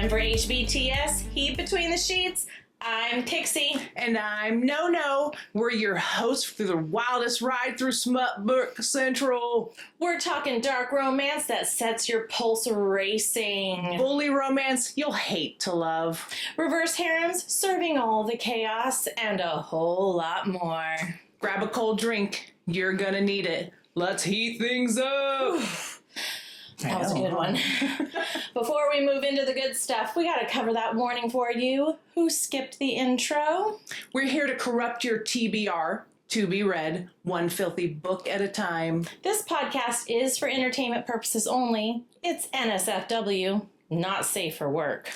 time for HBTS, Heat Between the Sheets. I'm Pixie. And I'm No-No. We're your hosts for the wildest ride through Smut Book Central. We're talking dark romance that sets your pulse racing. Bully romance you'll hate to love. Reverse harems, serving all the chaos, and a whole lot more. Grab a cold drink. You're gonna need it. Let's heat things up. That was a good one. Before we move into the good stuff, we got to cover that warning for you who skipped the intro. We're here to corrupt your TBR, to be read, one filthy book at a time. This podcast is for entertainment purposes only. It's NSFW, not safe for work.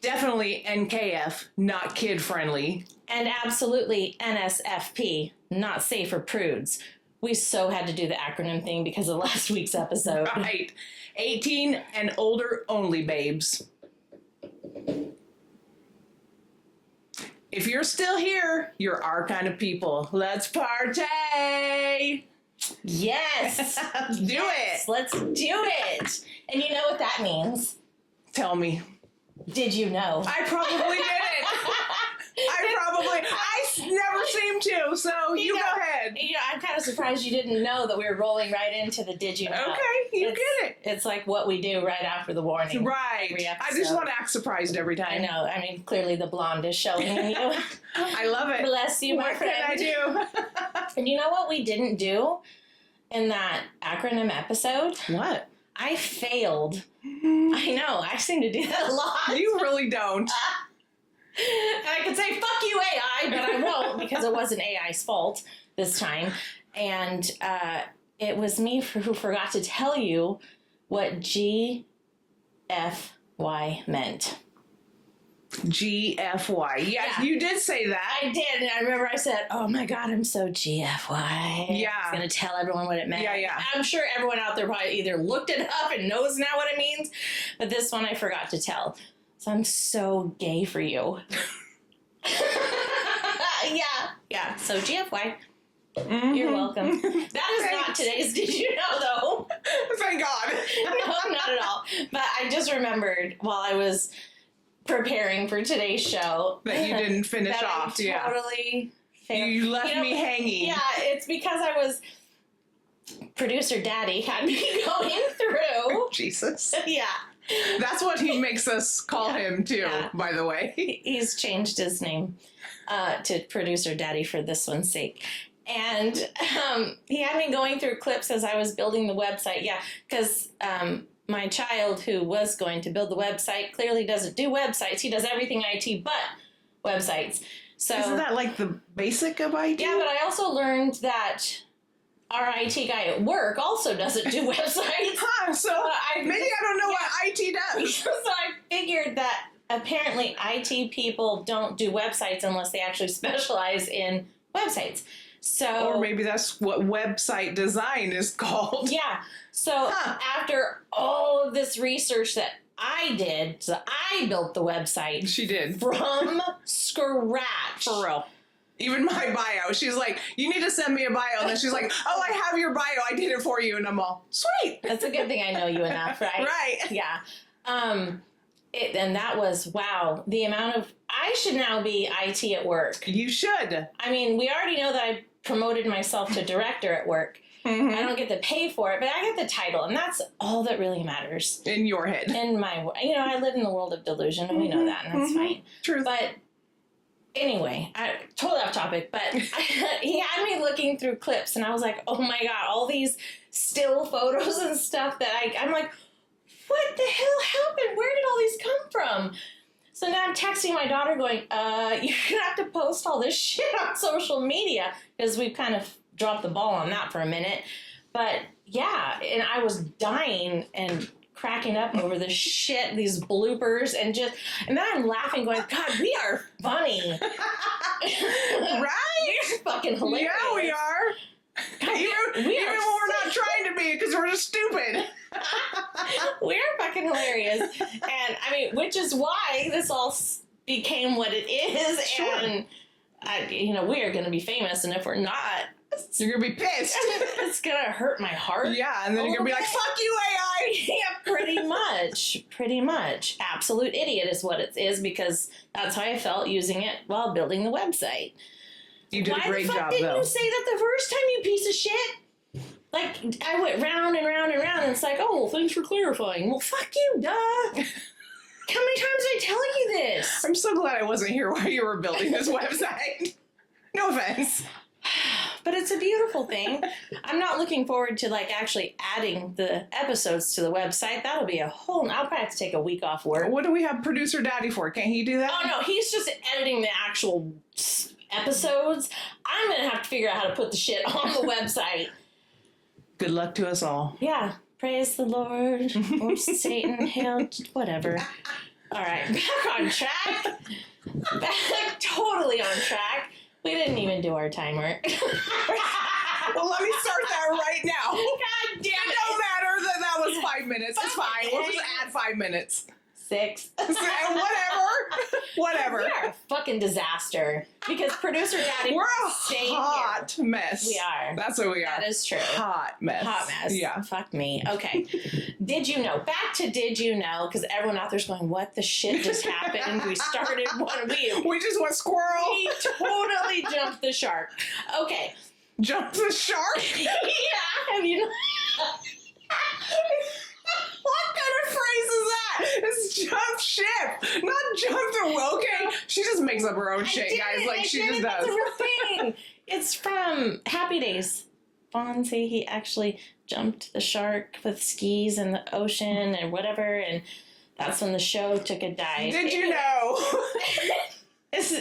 Definitely NKF, not kid-friendly. And absolutely NSFP, not safe for prudes. We so had to do the acronym thing because of last week's episode. Right. 18 and older only, babes. If you're still here, you're our kind of people. Let's party! Yes! Do it! Let's do it! And you know what that means? Tell me. Did you know? I probably didn't. I never seem to, so you go ahead. You know, I'm kind of surprised you didn't know that we were rolling right into the Did You Know? Okay, you get it. It's like what we do right after the warning. Right. I just want to act surprised every time. I know. I mean, clearly the blonde is showing in you. I love it. Bless you, my what friend. What can I do? And you know what we didn't do in that acronym episode? What? I failed. I know. I seem to do that a lot. You really don't. And I could say, fuck you, AI, but I won't because it wasn't AI's fault this time. And it was me who forgot to tell you what GFY meant. GFY. Yes, Yeah. You did say that. I did, and I remember I said, oh my God, I'm so GFY. Yeah. I was going to tell everyone what it meant. Yeah. I'm sure everyone out there probably either looked it up and knows now what it means, but this one I forgot to tell. So I'm so gay for you. Yeah. So GFY. Mm-hmm. You're welcome. That is not today's Did You Know, though. Thank God. No, not at all. But I just remembered while I was preparing for today's show that you didn't finish that off. I totally failed. You left me hanging. Yeah, it's because I was... Producer Daddy had me going through. Jesus. Yeah. That's what he makes us call him, too, by the way. He's changed his name to Producer Daddy for this one's sake. And he had me going through clips as I was building the website. Yeah, because my child who was going to build the website clearly doesn't do websites. He does everything IT but websites. So isn't that like the basic of IT? Yeah, but I also learned that our IT guy at work also doesn't do websites. So maybe I don't know what IT does. So I figured that apparently IT people don't do websites unless they actually specialize in websites. So, or maybe that's what website design is called. Yeah. So after all of this research that I did, so I built the website. She did. From scratch. For real. Even my bio. She's like, you need to send me a bio. And then she's like, oh, I have your bio. I did it for you. And I'm all, sweet. That's a good thing I know you enough, right? Right. Yeah. And that was, wow, the amount of, I should now be IT at work. You should. I mean, we already know that I promoted myself to director at work. Mm-hmm. I don't get to pay for it, but I get the title, and that's all that really matters. In your head. In my, I live in the world of delusion, and we know that, and that's fine. Truth. But anyway, I totally off topic, but he had me looking through clips, and I was like, oh my God, all these still photos and stuff that I'm like, what the hell happened? Where did all these come from? So now I'm texting my daughter going, you're going to have to post all this shit on social media, because we've kind of dropped the ball on that for a minute. But yeah, and I was dying and cracking up over this shit, these bloopers, and then I'm laughing going, God, we are funny. Right? You're fucking hilarious. Yeah, we are. Even when we're not trying to be, because we're just stupid. We're fucking hilarious. And I mean, which is why this all became what it is. Sure. And we are going to be famous, and if we're not, You're gonna be pissed. It's gonna hurt my heart. Yeah, and then you're gonna be like, fuck you, AI! Yeah, pretty much. Pretty much. Absolute idiot is what it is, because that's how I felt using it while building the website. You did a great job, though. Why the fuck didn't you say that the first time, you piece of shit? Like, I went round and round and round, and it's like, oh, well, thanks for clarifying. Well, fuck you, duh. How many times did I tell you this? I'm so glad I wasn't here while you were building this website. No offense. But it's a beautiful thing. I'm not looking forward to, like, actually adding the episodes to the website. That'll be a whole... I'll probably have to take a week off work. What do we have producer daddy for? Can't he do that? Oh, no, he's just editing the actual episodes. I'm going to have to figure out how to put the shit on the website. Good luck to us all. Yeah. Praise the Lord. Or Satan. Hell, whatever. All right. Back on track. Back totally on track. We didn't even do our timer. Well, let me start that right now. God damn it. It don't matter that was 5 minutes. It's fine. We'll just add 5 minutes. 6. Whatever. We are a fucking disaster. Because producer daddy... We're a hot mess. We are. That's what we are. That is true. Hot mess. Hot mess. Yeah. Fuck me. Okay. Did you know? Back to did you know? Because everyone out there's going, what the shit just happened? We started one week. We just went squirrel. We totally jumped the shark. Okay. Jump the shark? Yeah. Have you... What kind of phrase is that? It's jump ship, not jump the okay. She just makes up her own shit, guys. Like she just does. It's a real thing. It's from Happy Days. Fonzie, he actually jumped the shark with skis in the ocean and whatever, and that's when the show took a dive. Did you know?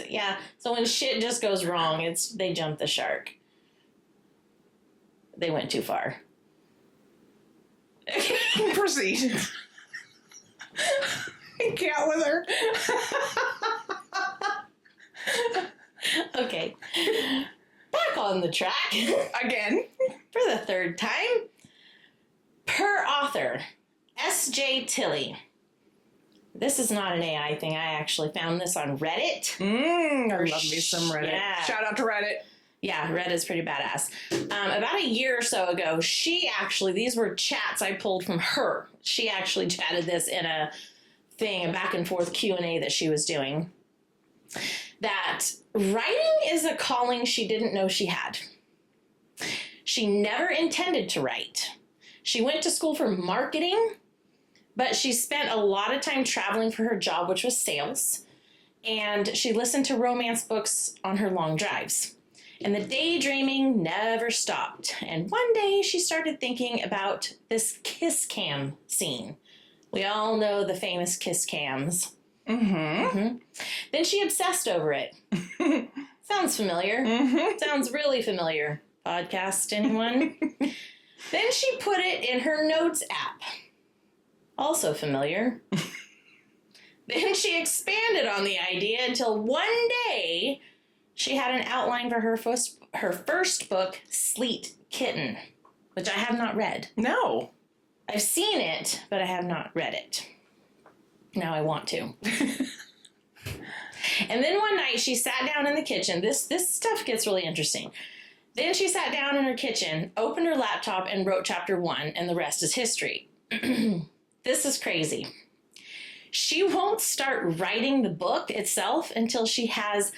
Yeah. So when shit just goes wrong, they jump the shark. They went too far. Proceed. I can't with her. Okay. Back on the track. Again. For the third time. Per author, S.J. Tilley. This is not an AI thing. I actually found this on Reddit. I love me some Reddit. Yeah. Shout out to Reddit. Yeah, Reddit's pretty badass. About a year or so ago, these were chats I pulled from her. She actually chatted this in a back and forth Q&A that she was doing. That writing is a calling she didn't know she had. She never intended to write. She went to school for marketing, but she spent a lot of time traveling for her job, which was sales. And she listened to romance books on her long drives. And the daydreaming never stopped. And one day she started thinking about this kiss cam scene. We all know the famous kiss cams. Mm-hmm. Then she obsessed over it. Sounds familiar. Mm-hmm. Sounds really familiar. Podcast, anyone? Then she put it in her notes app. Also familiar. Then she expanded on the idea until one day she had an outline for her first book, Sleet Kitten, which I have not read. No. I've seen it, but I have not read it. Now I want to. And then one night she sat down in the kitchen. This stuff gets really interesting. Then she sat down in her kitchen, opened her laptop, and wrote chapter 1, and the rest is history. This is crazy. She won't start writing the book itself until she has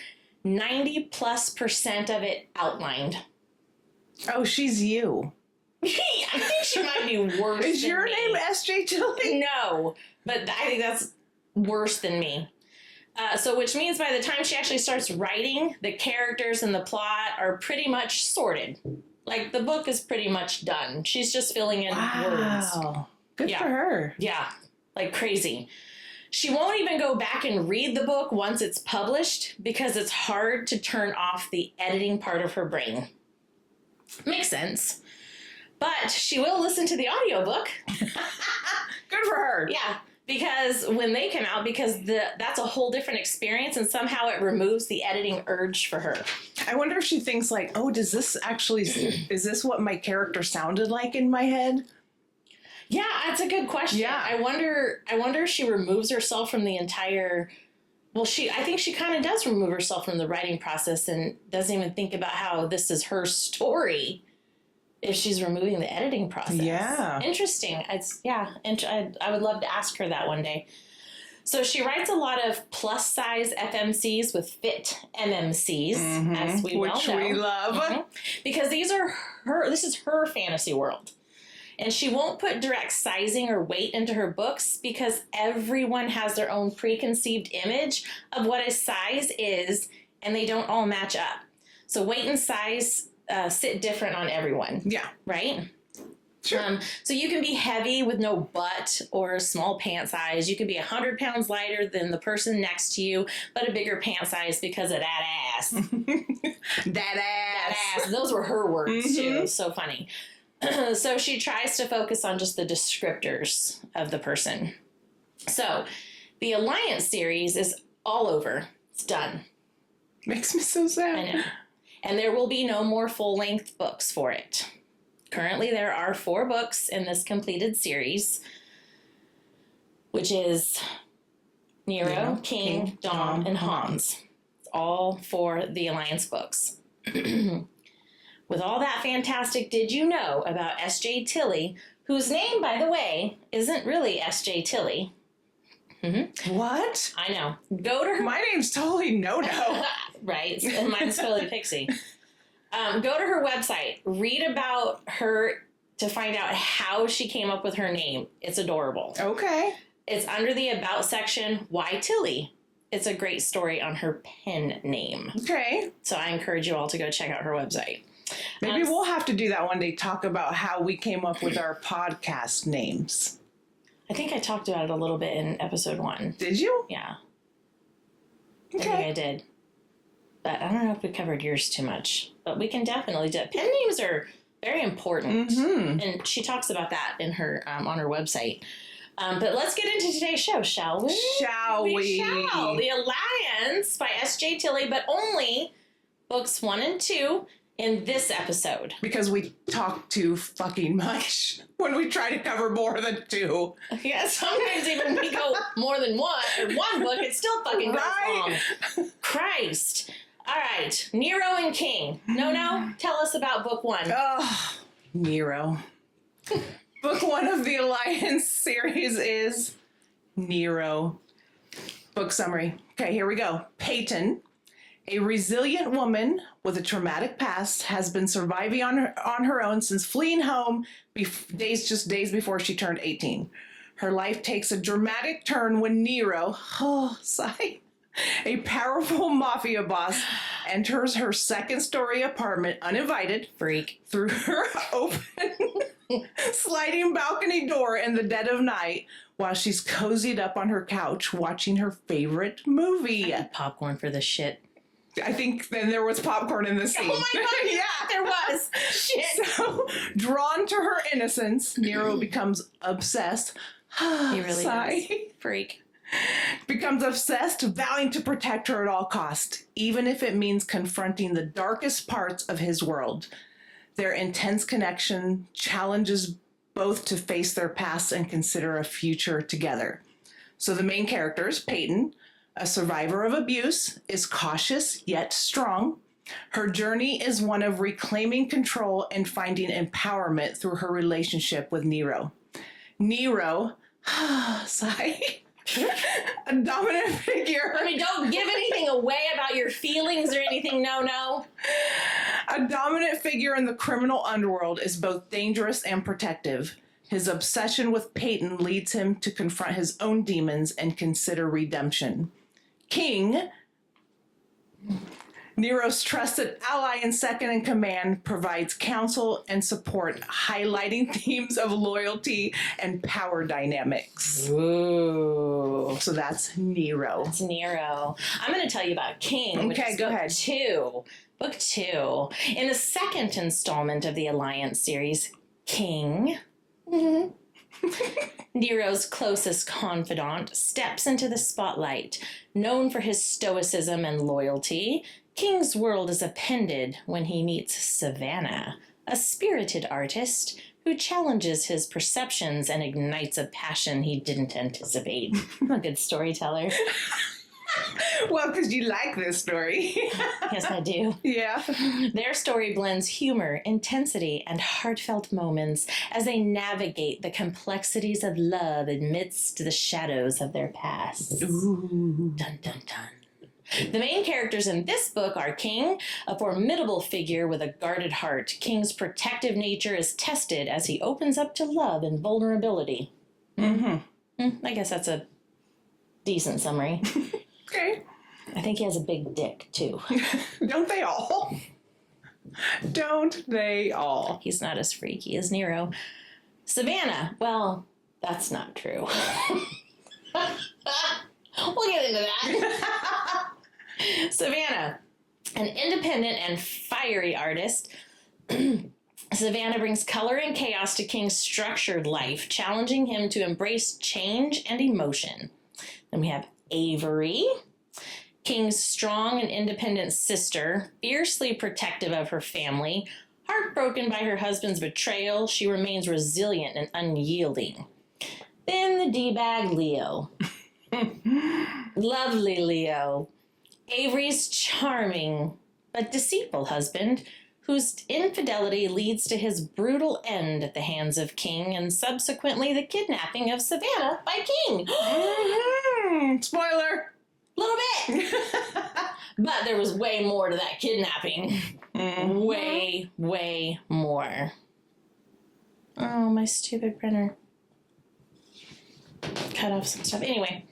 90+% of it outlined. Oh, she's you. I think she might be worse Is than your me. name S.J. Tilley? No, but I think that's worse than me. So which means by the time she actually starts writing, the characters and the plot are pretty much sorted. Like, the book is pretty much done. She's just filling in words. Good for her. Yeah, like crazy. She won't even go back and read the book once it's published because it's hard to turn off the editing part of her brain. Makes sense. But she will listen to the audiobook. Good for her. Yeah, because when they come out, that's a whole different experience, and somehow it removes the editing urge for her. I wonder if she thinks like, oh, is this what my character sounded like in my head? Yeah, that's a good question. Yeah. I wonder if she removes herself from the entire Well, I think she kind of does remove herself from the writing process and doesn't even think about how this is her story if she's removing the editing process. Yeah. Interesting. I would love to ask her that one day. So she writes a lot of plus size FMCs with fit MMCs, as we well know. Which we love. Because this is her fantasy world. And she won't put direct sizing or weight into her books because everyone has their own preconceived image of what a size is, and they don't all match up. So weight and size sit different on everyone. Yeah. Right? Sure. So you can be heavy with no butt or small pant size. You can be 100 pounds lighter than the person next to you, but a bigger pant size because of that ass. That ass. Those were her words, too. So funny. So she tries to focus on just the descriptors of the person. So the Alliance series is all over. It's done. Makes me so sad. I know. And there will be no more full-length books for it. Currently, there are 4 books in this completed series, which is Nero, King, Dom, and Hans. It's all for the Alliance books. With all that fantastic did you know about S.J. Tilly, whose name, by the way, isn't really S.J. Tilly. What? I know. Go to her... My name's totally No-No. Right. And mine's totally Pixie. Go to her website. Read about her to find out how she came up with her name. It's adorable. Okay. It's under the About section, Why Tilly? It's a great story on her pen name. Okay. So I encourage you all to go check out her website. Maybe we'll have to do that one day, talk about how we came up with our podcast names. I think I talked about it a little bit in episode 1. Did you? Yeah. Okay. I think I did. But I don't know if we covered yours too much. But we can definitely do it. Pen names are very important. And she talks about that in her on her website. But let's get into today's show, shall we? Shall we? Shall. The Alliance by S.J. Tilly, but only books 1 and 2 in this episode. Because we talk too fucking much when we try to cover more than 2. Yeah, sometimes even we go more than one book, it still fucking goes long. Christ. All right, Nero and King. No, tell us about book 1. Oh, Nero. Book 1 of the Alliance series is Nero. Book summary. Okay, here we go. Peyton, a resilient woman with a traumatic past, has been surviving on her own since fleeing home days before she turned 18. Her life takes a dramatic turn when Nero, a powerful mafia boss, enters her second-story apartment uninvited, Freak, through her open sliding balcony door in the dead of night while she's cozied up on her couch watching her favorite movie. I had popcorn for this shit. I think then there was popcorn in the scene. Oh my god, yeah, there was. Shit. So, drawn to her innocence, Nero becomes obsessed. He really is. Freak. Becomes obsessed, vowing to protect her at all costs, even if it means confronting the darkest parts of his world. Their intense connection challenges both to face their past and consider a future together. So the main characters, Peyton, a survivor of abuse, is cautious yet strong. Her journey is one of reclaiming control and finding empowerment through her relationship with Nero. Nero, a dominant figure. I mean, don't give anything away about your feelings or anything, no. A dominant figure in the criminal underworld is both dangerous and protective. His obsession with Peyton leads him to confront his own demons and consider redemption. King, Nero's trusted ally and second in command, provides counsel and support, highlighting themes of loyalty and power dynamics. Ooh. So that's Nero. It's Nero. I'm going to tell you about King, which is go book ahead. 2. Book 2. In the second installment of the Alliance series, King, Nero's closest confidant, steps into the spotlight. Known for his stoicism and loyalty, King's world is upended when he meets Savannah, a spirited artist who challenges his perceptions and ignites a passion he didn't anticipate. I'm a good storyteller. Well, because you like this story. Yes, I do. Yeah. Their story blends humor, intensity, and heartfelt moments as they navigate the complexities of love amidst the shadows of their past. Ooh. Dun, dun, dun. The main characters in this book are King, a formidable figure with a guarded heart. King's protective nature is tested as he opens up to love and vulnerability. I guess that's a decent summary. Okay. I think he has a big dick, too. Don't they all? Don't they all? He's not as freaky as Nero. Savannah, well, that's not true. We'll get into that. Savannah, an independent and fiery artist, Savannah brings color and chaos to King's structured life, challenging him to embrace change and emotion. Then we have Avery, King's strong and independent sister, fiercely protective of her family. Heartbroken by her husband's betrayal, she remains resilient and unyielding. Then the D-bag Leo. Lovely Leo. Avery's charming but deceitful husband, whose infidelity leads to his brutal end at the hands of King and subsequently the kidnapping of Savannah by King. Spoiler. Little bit. But there was way more to that kidnapping. Way, way more. Oh, my stupid printer. Cut off some stuff. Anyway.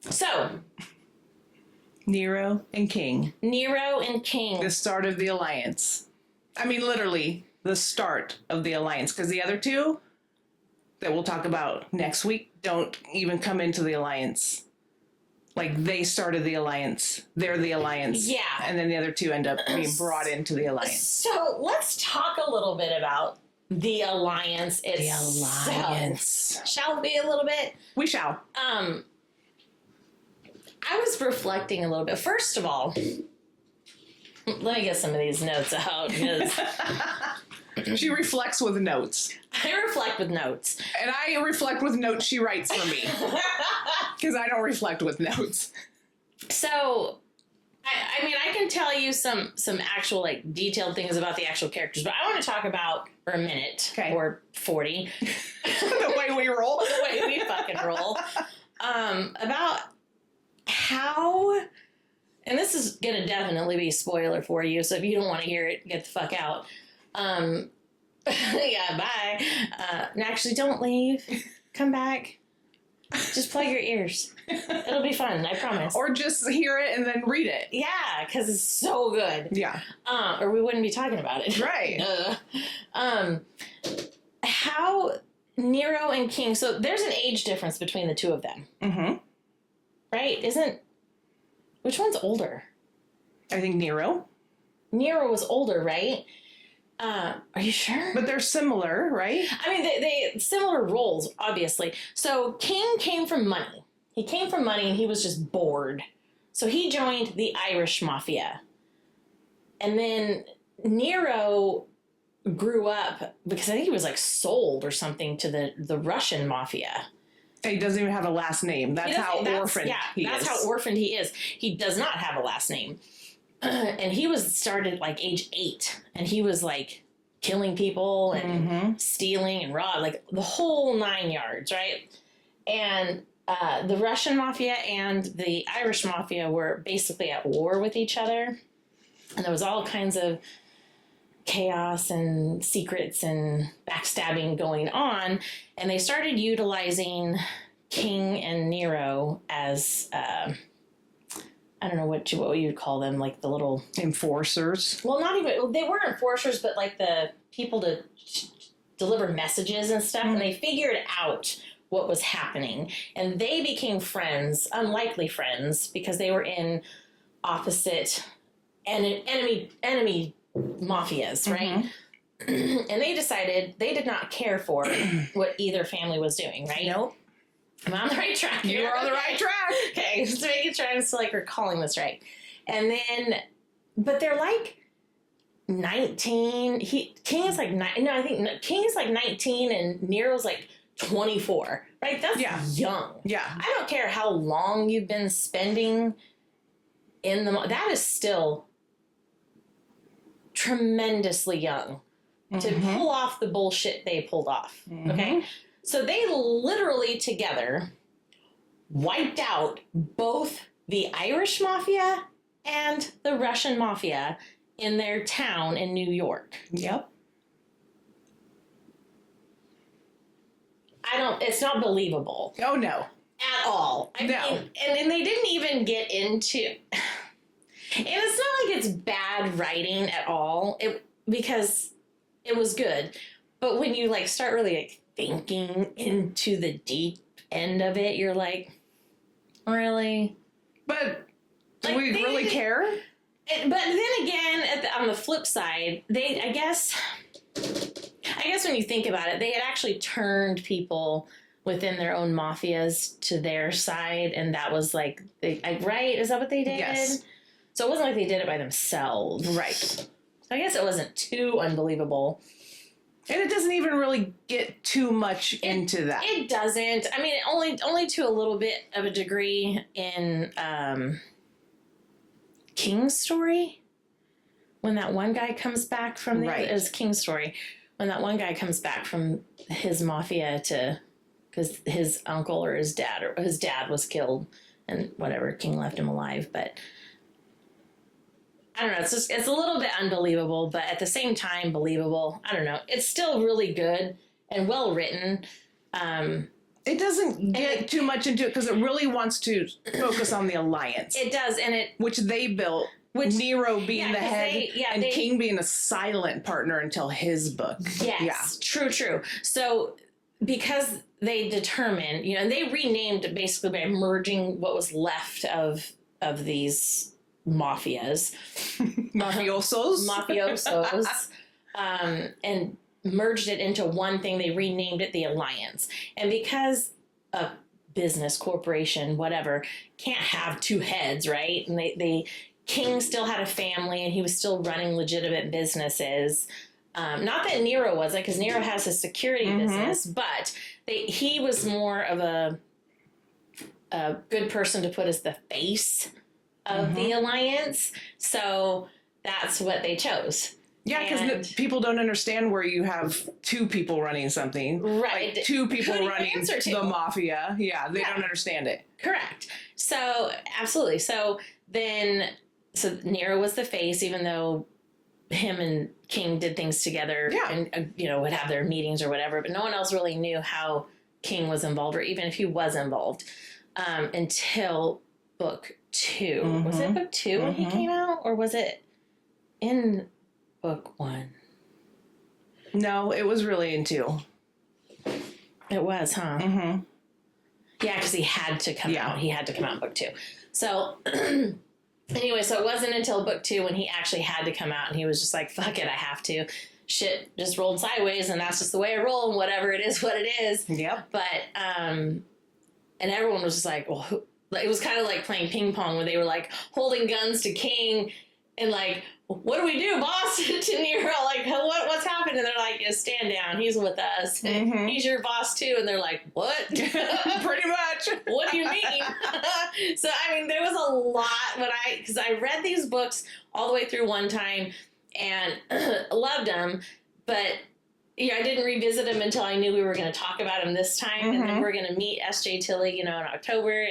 So. Nero and King. Nero and King. The start of the alliance. I mean, literally, the start of the alliance. Because the other two that we'll talk about next week don't even come into the alliance. Like, they started the alliance. They're the alliance. Yeah. And then the other two end up being brought into the alliance. So let's talk a little bit about the alliance itself. The alliance. Shall we a little bit? We shall. I was reflecting a little bit. First of all, let me get some of these notes out because She reflects with notes. I reflect with notes. And I reflect with notes she writes for me. Because I don't reflect with notes. So, I mean, I can tell you some actual, like, detailed things about the actual characters, but I want to talk about, for a minute, or 40, The way we roll. the way we fucking roll, about how, and this is going to definitely be a spoiler for you, so if you don't want to hear it, get the fuck out. Yeah, bye. Actually, don't leave. Come back. Just plug your ears. It'll be fun, I promise. Or just hear it and then read it. Yeah, because it's so good. Yeah. Or we wouldn't be talking about it. Right. How Nero and King, so there's an age difference between the two of them. Mm-hmm. Right? Which one's older? I think Nero. Nero was older, right? Are you sure? But they're similar, right? I mean, they similar roles, obviously. So King came from money. He came from money and he was just bored. So he joined the Irish Mafia. And then Nero grew up because I think he was like sold or something to the Russian Mafia. He doesn't even have a last name. That's how orphaned he is. That's how orphaned he is. He does not have a last name. And he was started like age 8, and he was like killing people and stealing and robbing, like the whole 9 yards, right? And the Russian Mafia and the Irish Mafia were basically at war with each other, and there was all kinds of chaos and secrets and backstabbing going on, and they started utilizing King and Nero as I don't know what you'd call them, like the little enforcers. Well, not even, they were enforcers, but like the people to deliver messages and stuff, and they figured out what was happening, and they became friends, unlikely friends, because they were in opposite enemy mafias, right? And they decided they did not care for what either family was doing, right? Nope. I'm on the right track. You are on the right track. Okay, just making sure I'm still like recalling this right. And then, but they're like 19. King is like 19 and Nero's like 24, Right? That's young. Yeah. I don't care how long you've been spending in that is still tremendously young to pull off the bullshit they pulled off. Okay? So they literally together wiped out both the Irish mafia and the Russian mafia in their town in New York. Yep. It's not believable. Oh, no. At all. I mean, and they didn't even get into, and it's not like it's bad writing at all, because it was good. But when you like start really like thinking into the deep end of it, you're like, really? But do Like, we really care? But then again, on the flip side, I guess when you think about it, they had actually turned people within their own mafias to their side, and that was like, right? Is that what they did? Yes. So it wasn't like they did it by themselves. Right. So I guess it wasn't too unbelievable. And it doesn't even really get too much into that. It doesn't. I mean, only to a little bit of a degree in King's story. When that one guy comes back from it was King's story. When that one guy comes back from his mafia because his uncle or his dad was killed, and whatever, King left him alive. But I don't know. It's a little bit unbelievable, but at the same time, believable. I don't know. It's still really good and well written. It doesn't get too much into it because it really wants to focus on the alliance. It does, which they built. With Nero being the head and King being a silent partner until his book. Yes, true. So because they determined, and they renamed basically by merging what was left of these mafias. Mafiosos. And merged it into one thing. They renamed it the Alliance. And because a business, corporation, whatever, can't have two heads, right? And King still had a family and he was still running legitimate businesses. Not that Nero wasn't, because Nero has a security business, but he was more of a good person to put as the face of the alliance. So that's what they chose. Yeah, because people don't understand where you have two people running something. Right. Like two people running the mafia. Yeah, they don't understand it. Correct. So, absolutely. So Nero was the face, even though him and King did things together and, would have their meetings or whatever, but no one else really knew how King was involved, or even if he was involved, until book 2. Was it book 2 when he came out, or was it in book 1? No, it was really in 2. It was, huh? Mm-hmm. Yeah, because he had to come out. He had to come out in book 2. So... Anyway, so it wasn't until book 2 when he actually had to come out, and he was just like, fuck it, I have to. Shit just rolled sideways, and that's just the way I roll, and whatever it is, what it is. Yep. But, and everyone was just like, well, it was kind of like playing ping pong, where they were like holding guns to King, and like, what do we do, boss? To Nero, like, what's happened? And they're like, yeah, stand down, he's with us. He's your boss too. And they're like, what? Pretty much. What do you mean? So, I mean, there was a lot because I read these books all the way through one time and loved them, but I didn't revisit them until I knew we were going to talk about them this time. And then we're going to meet S.J. Tilley, in October.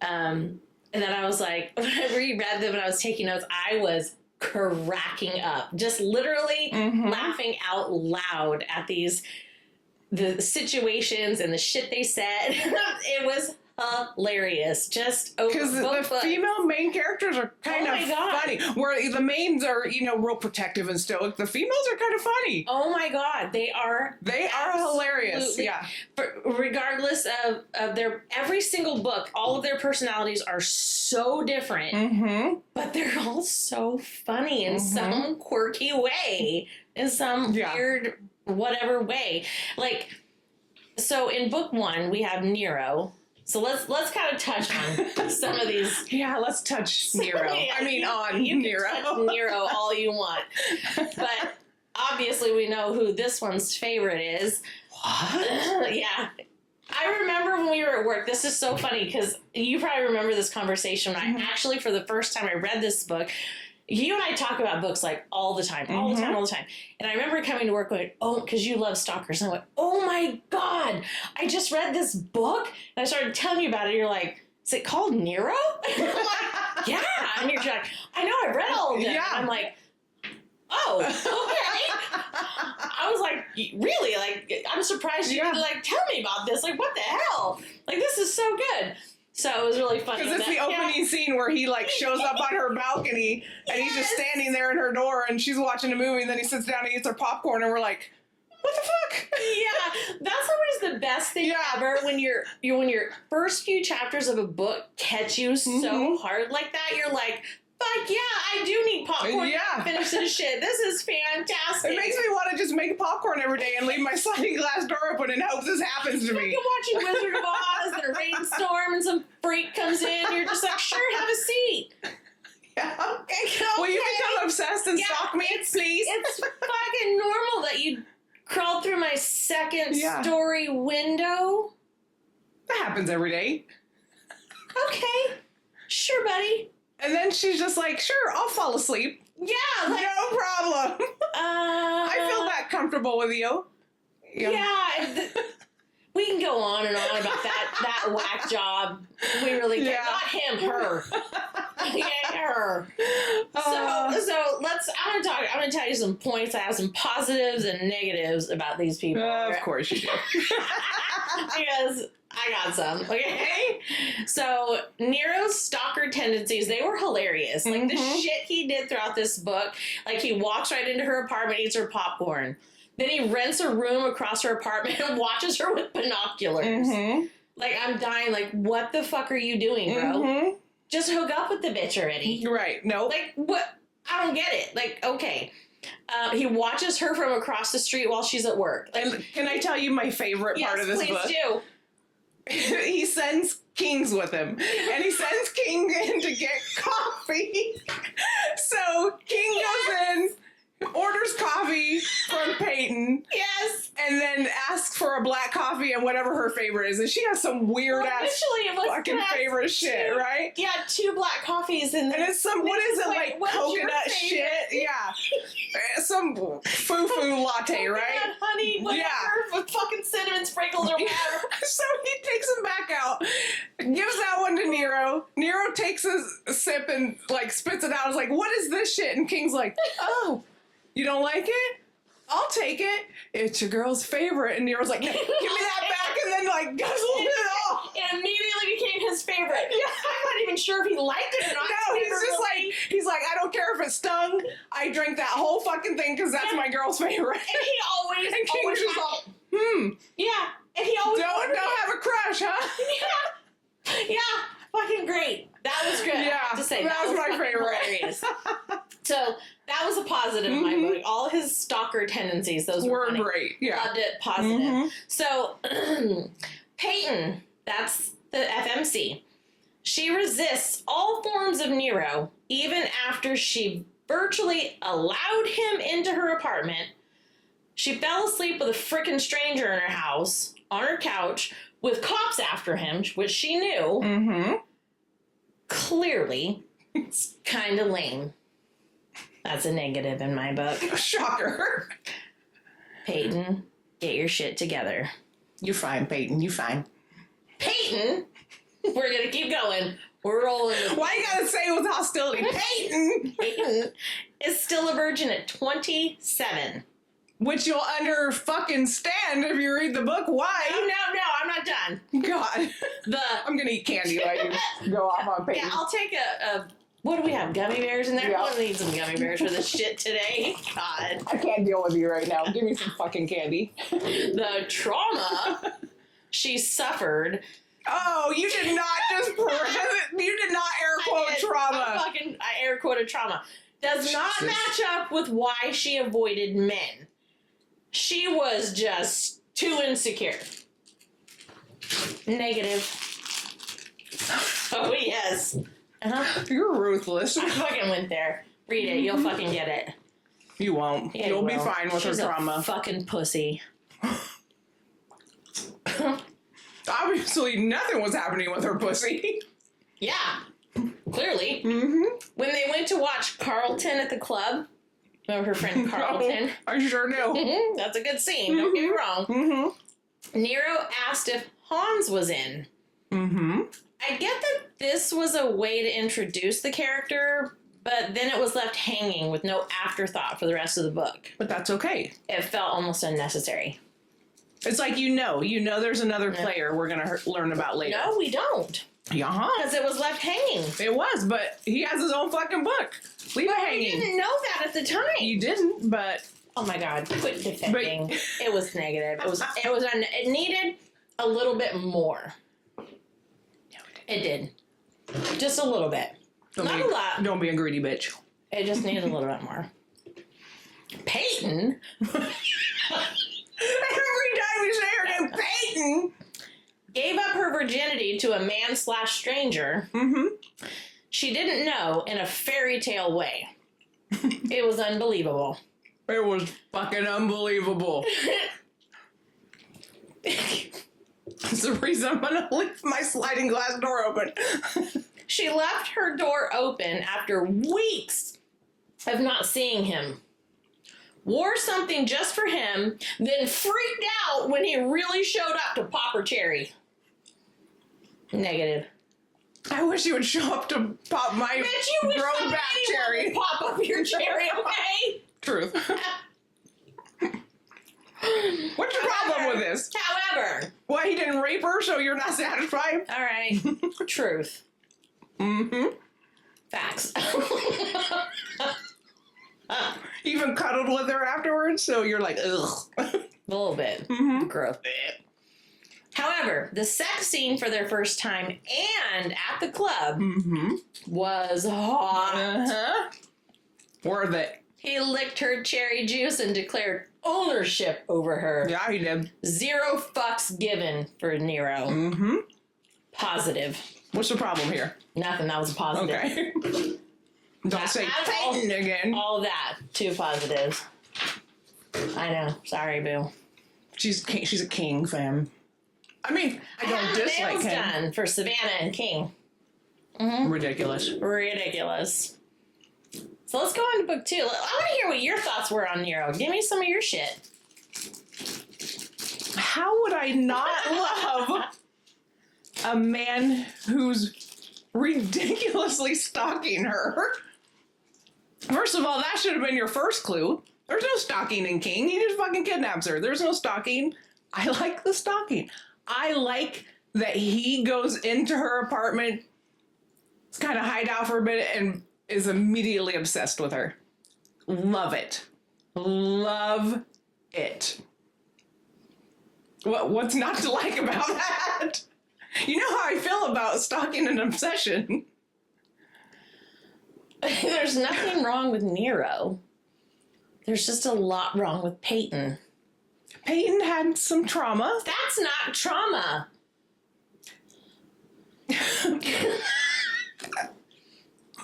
And then I was like, when I reread them and I was taking notes, I was cracking up, just literally laughing out loud at the situations and the shit they said. It was hilarious. Just because the female main characters are kind of funny, where the mains are real protective and stoic. The females are kind of funny. Oh my god, they are hilarious. Yeah, regardless of their every single book, all of their personalities are so different, but they're all so funny in some quirky way, in some weird whatever way. Like, so in book 1 we have Nero. So let's kind of touch on some of these. Yeah, let's touch Nero. I mean, you Nero. Can touch Nero all you want, but obviously we know who this one's favorite is. What? Yeah, I remember when we were at work, this is so funny because you probably remember this conversation when I actually, for the first time I read this book. You and I talk about books like all the time. And I remember coming to work going, oh, because you love stalkers. And I went, oh my God, I just read this book. And I started telling you about it. You're like, is it called Nero? And I'm like, yeah. And you're like, I know, I've read all of them. Yeah. And I'm like, oh, okay. I was like, really? Like, I'm surprised you would like tell me about this. Like, what the hell? Like, this is so good. So it was really funny. Because it's the opening scene where he like shows up on her balcony and he's just standing there in her door and she's watching a movie and then he sits down and eats her popcorn and we're like, what the fuck? Yeah, that's always the best thing ever when your first few chapters of a book catch you so hard like that. You're like, fuck yeah, I do need popcorn to finish this shit. This is fantastic. It makes me want to just make popcorn every day and leave my sliding glass door open and hope this happens to me. You're watching Wizard of Oz and a rainstorm and some freak comes in. You're just like, sure, have a seat. Yeah. Okay. Will you become obsessed and stalk me, please? It's fucking normal that you crawled through my second story window. That happens every day. Okay. Sure, buddy. And then she's just like, sure, I'll fall asleep. Yeah. Like, no problem. I feel that comfortable with you. Yeah. We can go on and on about that whack job. We really can. Not him, her. Her. So I'm gonna tell you some points. I have some positives and negatives about these people. Of course you do. Because I got some, okay? So, Nero's stalker tendencies, they were hilarious. Like, the shit he did throughout this book. Like, he walks right into her apartment, eats her popcorn. Then he rents a room across her apartment and watches her with binoculars. Like, I'm dying. Like, what the fuck are you doing, bro? Just hook up with the bitch already. Right. No. Like, what? I don't get it. Like, okay. He watches her from across the street while she's at work. Like, and can I tell you my favorite part of this book? Yes, please do. He sends Kings with him. And he sends King in to get coffee. So King goes in, orders coffee from Peyton. Yes. And then asks for a black coffee and whatever her favorite is. And she has some weird ass fucking favorite shit, right? Yeah, 2 black coffees and it's some, what is it, like coconut shit? Yeah. Some foo-foo latte, right? Honey, whatever, with fucking cinnamon sprinkles or whatever. So he takes them back out, gives that one to Nero. Nero takes a sip and like spits it out. It's like, what is this shit? And King's like, oh, you don't like it? I'll take it. It's your girl's favorite. And Nero's like, give me that back, and then like guzzled it off. It immediately became his favorite. Yeah. I'm not even sure if he liked it or not. No, he's like, I don't care if it stung. I drank that whole fucking thing because that's my girl's favorite. And he always, and King's just all, Yeah. And he always don't have a crush, huh? Yeah. Fucking great. That was good. Yeah. I have to say, that was my favorite. Hilarious. So that was a positive in my book. All his stalker tendencies, those were great. Yeah. Loved it. Positive. So Peyton, that's the FMC. She resists all forms of Nero, even after she virtually allowed him into her apartment. She fell asleep with a frickin' stranger in her house, on her couch, with cops after him, which she knew. Clearly, it's kind of lame. That's a negative in my book. Shocker. Peyton, get your shit together. You fine, Peyton. You fine. Peyton, we're gonna keep going. We're rolling. Why you gotta say it with hostility? Peyton is still a virgin at 27. Which you'll under fucking stand if you read the book. Why? No, I'm not done. God. I'm gonna eat candy while you go off on Peyton. Yeah, I'll take a what do we have? Gummy bears in there? Yeah. I'm gonna need some gummy bears for this shit today. God. I can't deal with you right now. Give me some fucking candy. The trauma she suffered. Oh, you did not just you did not air quote trauma. I air quoted trauma. Does not match up with why she avoided men. She was just too insecure. Negative. Oh, yes. You're ruthless. I fucking went there. Read it. You'll fucking get it. You won't. Yeah, You'll be fine with her trauma. A fucking pussy. Obviously, nothing was happening with her pussy. Yeah, clearly. Mm-hmm. When they went to watch Carlton at the club, remember her friend Carlton? Oh, I sure do. That's a good scene, don't get me wrong. Mm-hmm. Nero asked if Hans was in. Mm-hmm. I get that this was a way to introduce the character, but then it was left hanging with no afterthought for the rest of the book. But that's okay. It felt almost unnecessary. It's like you know there's another player we're going to learn about later. No, we don't. Yeah. Because it was left hanging. It was, but he has his own fucking book. Leave it hanging. I didn't know that at the time. You didn't, but... Oh my God, quit defending. It was negative. It needed a little bit more. It did. Just a little bit. Not a lot. Don't be a greedy bitch. It just needed a little bit more. Peyton? Every time you say her name, Peyton! Gave up her virginity to a man/stranger. Mm-hmm. She didn't know in a fairy tale way. It was unbelievable. It was fucking unbelievable. That's the reason I'm gonna leave my sliding glass door open. She left her door open after weeks of not seeing him. Wore something just for him, then freaked out when he really showed up to pop her cherry. Negative. I wish you would show up to pop my grown back cherry. Would pop up your cherry, okay? Truth. What's your problem with this? However. Why he didn't rape her, so you're not satisfied? All right. Truth. Mm-hmm. Facts. Even cuddled with her afterwards, so you're like, ugh. A little bit. Mm-hmm. Gross. However, the sex scene for their first time and at the club was hot. Uh-huh. Worth it. He licked her cherry juice and declared ownership over her. Yeah, he did. 0 fucks given for Nero. Mm-hmm. Positive. What's the problem here? Nothing. That was a positive. Okay. Don't say Peyton again. All of that. 2 positives. I know. Sorry, boo. She's a King fan. I mean, I don't dislike him. Done for Savannah and King. Mm-hmm. Ridiculous. So let's go on to book 2. I want to hear what your thoughts were on Nero. Give me some of your shit. How would I not love a man who's ridiculously stalking her? First of all, that should have been your first clue. There's no stalking in King. He just fucking kidnaps her. There's no stalking. I like the stalking. I like that he goes into her apartment, kind of hide out for a bit, and is immediately obsessed with her. Love it. Love it. What's not to like about that? You know how I feel about stalking and obsession. There's nothing wrong with Nero. There's just a lot wrong with Peyton. Peyton had some trauma. That's not trauma.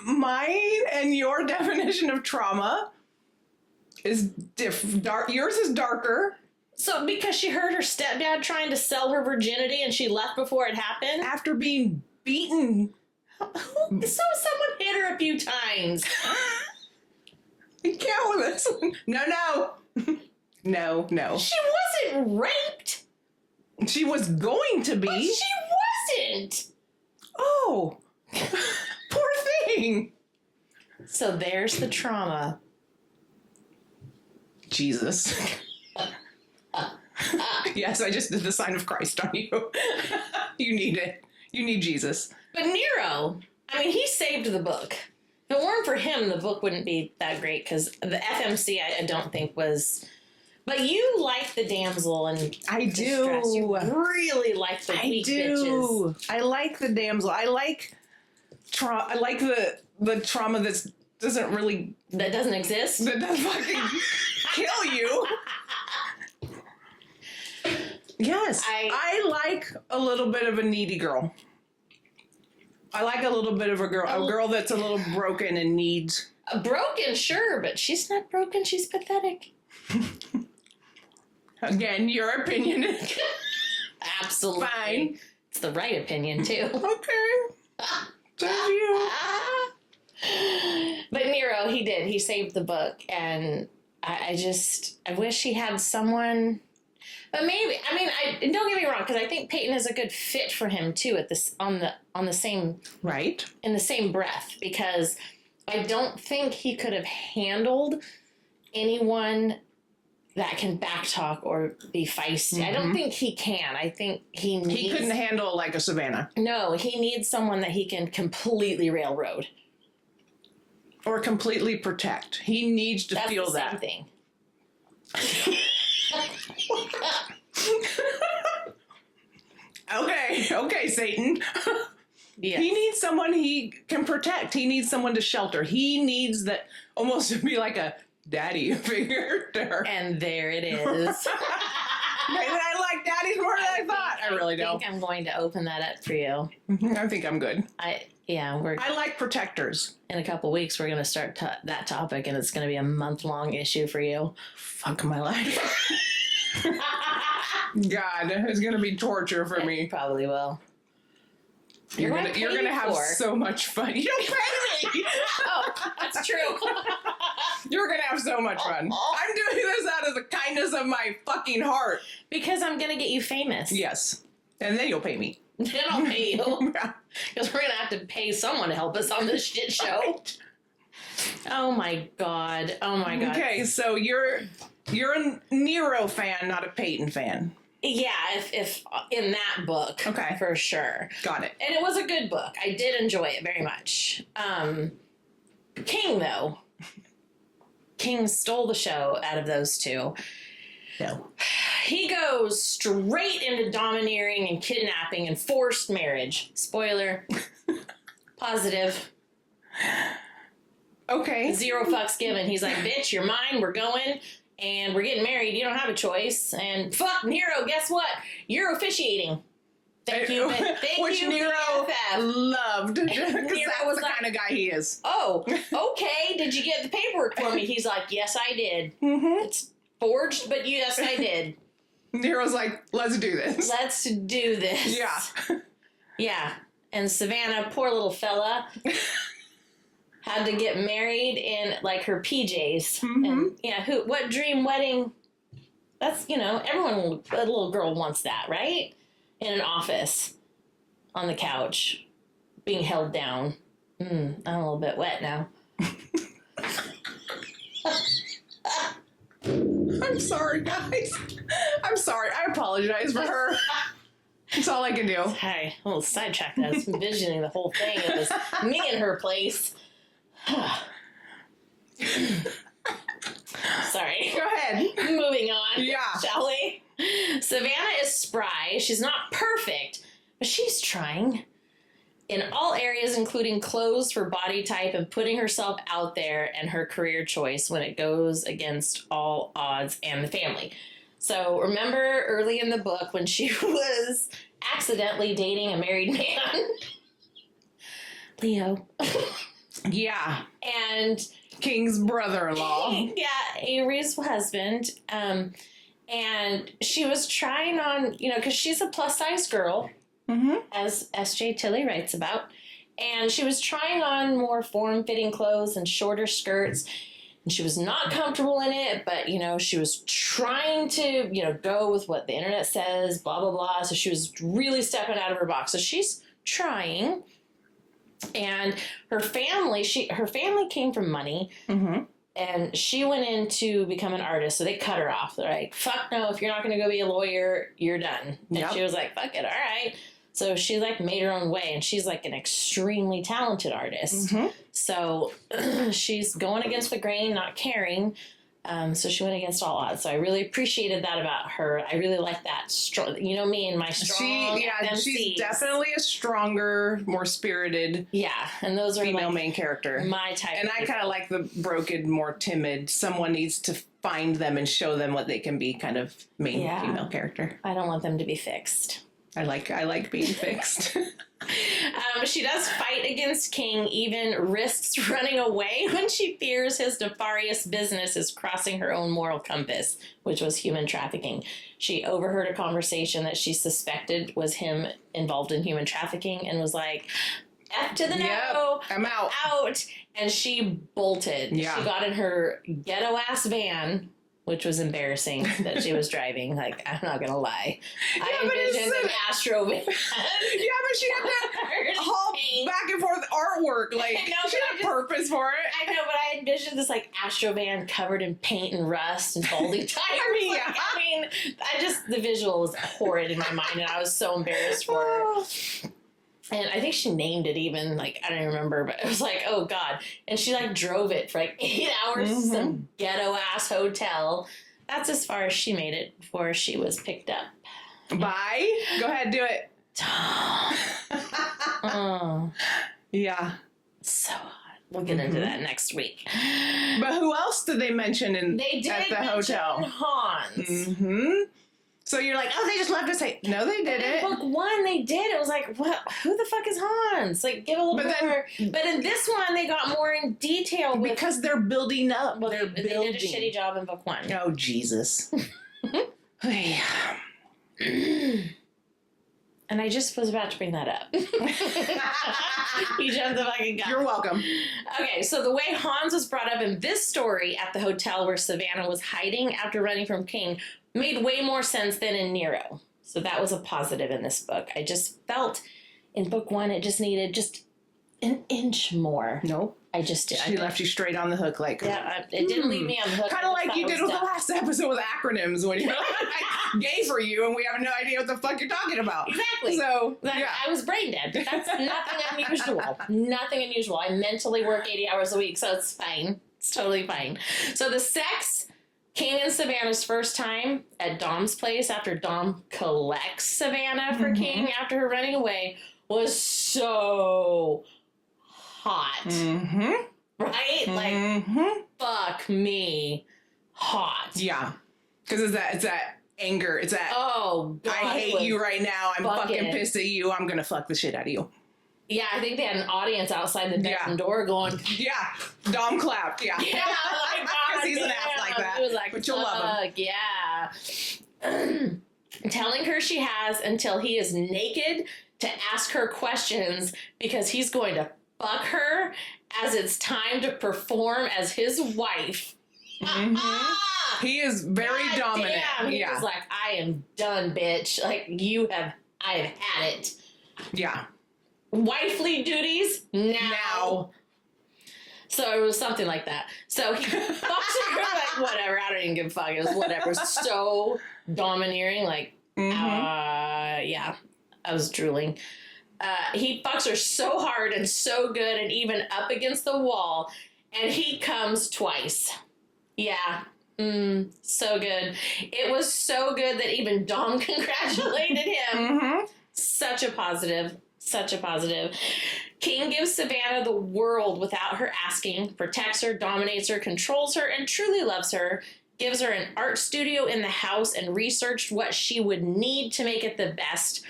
Mine and your definition of trauma is dark. Yours is darker. So because she heard her stepdad trying to sell her virginity and she left before it happened? After being beaten. So someone hit her a few times. I can't with this. No. No. She wasn't raped. She was going to be. But she wasn't. Oh. Poor thing. So there's the trauma. Jesus. Yes, I just did the sign of Christ on you. You need it. You need Jesus. But Nero, I mean, he saved the book. If it weren't for him, the book wouldn't be that great because the FMC I don't think was... But you like the damsel and I distress. do. You really like the weak bitches. I like the damsel. I like the trauma that doesn't really... That doesn't exist? That doesn't fucking kill you. Yes. I like a little bit of a needy girl. I like a little bit of a girl that's a little broken and needs... Broken, sure, but she's not broken. She's pathetic. Again, your opinion. Absolutely. Fine. It's the right opinion, too. Okay. Says you. But Nero, he did. He saved the book, and I wish he had someone. But maybe, I mean, and don't get me wrong, because I think Peyton is a good fit for him too. On the same Right. in the same breath, because I don't think he could have handled anyone that can backtalk or be feisty. I don't think he can. I think he couldn't handle like a Savannah. No, he needs someone that he can completely railroad. Or completely protect. He needs to That's feel the that. same thing. Okay, Satan. Yes. He needs someone he can protect. He needs someone to shelter. He needs that almost to be like a daddy figure to her. And there it is. Maybe I like daddies more than I thought. I really don't. I think I'm going to open that up for you. I think I'm good. I like protectors. in a couple weeks we're going to start that topic, and it's going to be a month-long issue for you. Fuck my life. God, it's going to be torture for me. Probably will. You're gonna have so much fun. You don't pay me. Oh, that's true. You're gonna have so much fun. I'm doing this out of the kindness of my fucking heart. Because I'm going to get you famous. Yes, and then you'll pay me. Then I'll pay you. Yeah. Because we're going to have to pay someone to help us on this shit show. Right. Oh my god. Oh my god. Okay, so you're a Nero fan, not a Peyton fan. Yeah, if in that book. Okay. For sure. Got it. And it was a good book. I did enjoy it very much. King, though. King stole the show out of those two. No. He goes straight into domineering and kidnapping and forced marriage. Spoiler. Positive. Okay. 0 fucks given. He's like, bitch, you're mine. We're going. And we're getting married. You don't have a choice. And fuck, Nero, guess what? You're officiating. Thank you. Thank Which you. Nero loved. Because that's was the like, kind of guy he is. oh, okay. Did you get the paperwork for me? He's like, yes, I did. Mm-hmm. It's forged, but yes, I did. Nero's like, let's do this. Let's do this. Yeah. Yeah. And Savannah, poor little fella, had to get married in like her PJs. Mm-hmm. And yeah, what dream wedding? That's, everyone, a little girl wants that, right? In an office, on the couch, being held down. I'm a little bit wet now. I'm sorry, guys. I'm sorry. I apologize for her. That's all I can do. Hi, a little sidetracked. I was envisioning the whole thing. It was me in her place. Sorry. Go ahead. Moving on. Yeah. Shall we? Savannah is spry. She's not perfect, but she's trying. In all areas, including clothes for body type and putting herself out there and her career choice when it goes against all odds and the family. So remember early in the book when she was accidentally dating a married man? Leo. Yeah. And King's brother-in-law. yeah, Avery's husband. And she was trying on, because she's a plus-size girl, as S.J. Tilly writes about. And she was trying on more form-fitting clothes and shorter skirts. And she was not comfortable in it, but, she was trying to, go with what the internet says, blah, blah, blah. So she was really stepping out of her box. So she's trying. And her family came from money. Mm-hmm. And she went in to become an artist, so they cut her off. They're like, fuck no, if you're not going to go be a lawyer, you're done. And she was like, fuck it, all right. So she, made her own way, and she's, an extremely talented artist. Mm-hmm. So she's going against the grain, not caring. So she went against all odds. So I really appreciated that about her. I really like that. Me and my strong MMCs. She's definitely a stronger, more spirited and those are female main character. My type. And I kind of like the broken, more timid. Someone needs to find them and show them what they can be kind of main female character. I don't want them to be fixed. I like being fixed. She does fight against King, even risks running away when she fears his nefarious business is crossing her own moral compass, which was human trafficking. She overheard a conversation that she suspected was him involved in human trafficking and was like, F to the no, I'm out. And she bolted. Yeah. She got in her ghetto-ass van, which was embarrassing that she was driving. Like, I'm not going to lie. I envisioned an Astro van. Yeah, but she had to haul back and forth artwork. Like, she had a purpose for it. I know, but I envisioned this, like, Astro van covered in paint and rust and balding tires. The visual was horrid in my mind, and I was so embarrassed for her. And I think she named it even, like, I don't remember, but it was like, oh, God. And she, like, drove it for, like, 8 hours to some ghetto-ass hotel. That's as far as she made it before she was picked up. Bye. Go ahead, do it. Oh. Yeah. So hot. We'll get into that next week. But who else did they mention at the hotel? Hans. Mm-hmm. So you're like, oh, they just left us. No, they didn't. In book 1, they did. It was like, what? Who the fuck is Hans? Like, give a little more. But in this one, they got more in detail because they're building up. Well, they did a shitty job in book 1. Oh, Jesus. And I just was about to bring that up. You jumped the fucking gun. You're welcome. Okay, so the way Hans was brought up in this story at the hotel where Savannah was hiding after running from King made way more sense than in Nero. So that was a positive in this book. I just felt in book 1 it just needed just an inch more. Nope. I just did. She left you straight on the hook, like. Yeah, it didn't leave me on the hook. Kind of like you did with the last episode with acronyms when you're like, gay for you, and we have no idea what the fuck you're talking about. Exactly. So, I was brain dead. But that's nothing unusual. Nothing unusual. I mentally work 80 hours a week, so it's fine. It's totally fine. So the sex, King and Savannah's first time at Dom's place after Dom collects Savannah for King after her running away was so hot. Mm-hmm. Right? Like, fuck me. Hot. Yeah. Because it's that anger. It's that, oh, God, I hate you right now. I'm fucking pissed at you. I'm going to fuck the shit out of you. Yeah, I think they had an audience outside the bedroom door going, yeah, Dom clapped, yeah. Yeah, like, because he's an ass like that. He was like, but you'll love him. Yeah. Telling her she has until he is naked to ask her questions because he's going to fuck her as it's time to perform as his wife. He is very dominant. Damn. He was like, I am done, bitch. Like, I have had it. Yeah. Wifely duties now. So it was something like that. So he fucks her like, whatever, I don't even give a fuck. It was whatever. So domineering, like, yeah, I was drooling. He fucks her so hard and so good and even up against the wall, and he comes twice. Yeah. So good. It was so good that even Dom congratulated him. Such a positive. Such a positive. King gives Savannah the world without her asking, protects her, dominates her, controls her, and truly loves her, gives her an art studio in the house and researched what she would need to make it the best,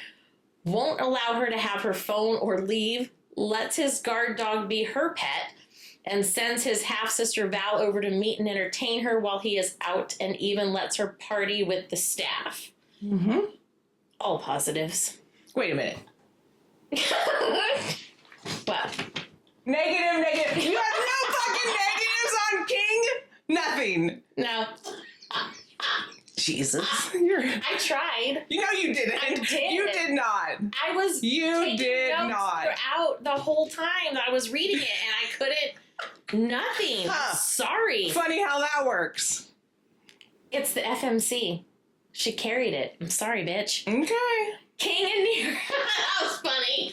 won't allow her to have her phone or leave, lets his guard dog be her pet, and sends his half-sister Val over to meet and entertain her while he is out, and even lets her party with the staff. All positives. Wait a minute. What? Negative. You have no fucking negatives on King? Nothing. No. Jesus. I tried. You know you didn't. I did. You did not. I was You did notes not. throughout the whole time that I was reading it, and I couldn't. Nothing. Sorry. Funny how that works. It's the FMC. She carried it. I'm sorry, bitch. Okay. King and Nero. That was funny.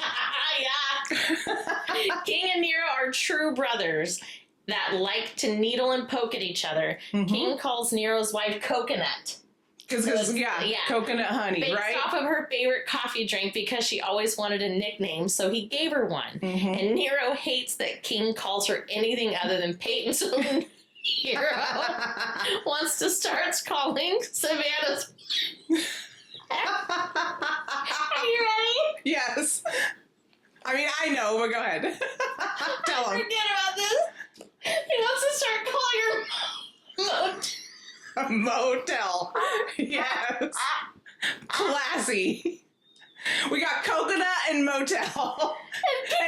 Yeah. King and Nero are true brothers that like to needle and poke at each other. King calls Nero's wife Coconut. Because coconut honey, based right? off of her favorite coffee drink because she always wanted a nickname, so he gave her one. And Nero hates that King calls her anything other than Peyton, so Nero wants to start calling Savannah's you ready? Yes. I mean, I know, but go ahead. Tell him. Forget about this. He wants to start calling your motel. A motel. Yes. Classy. We got coconut and motel.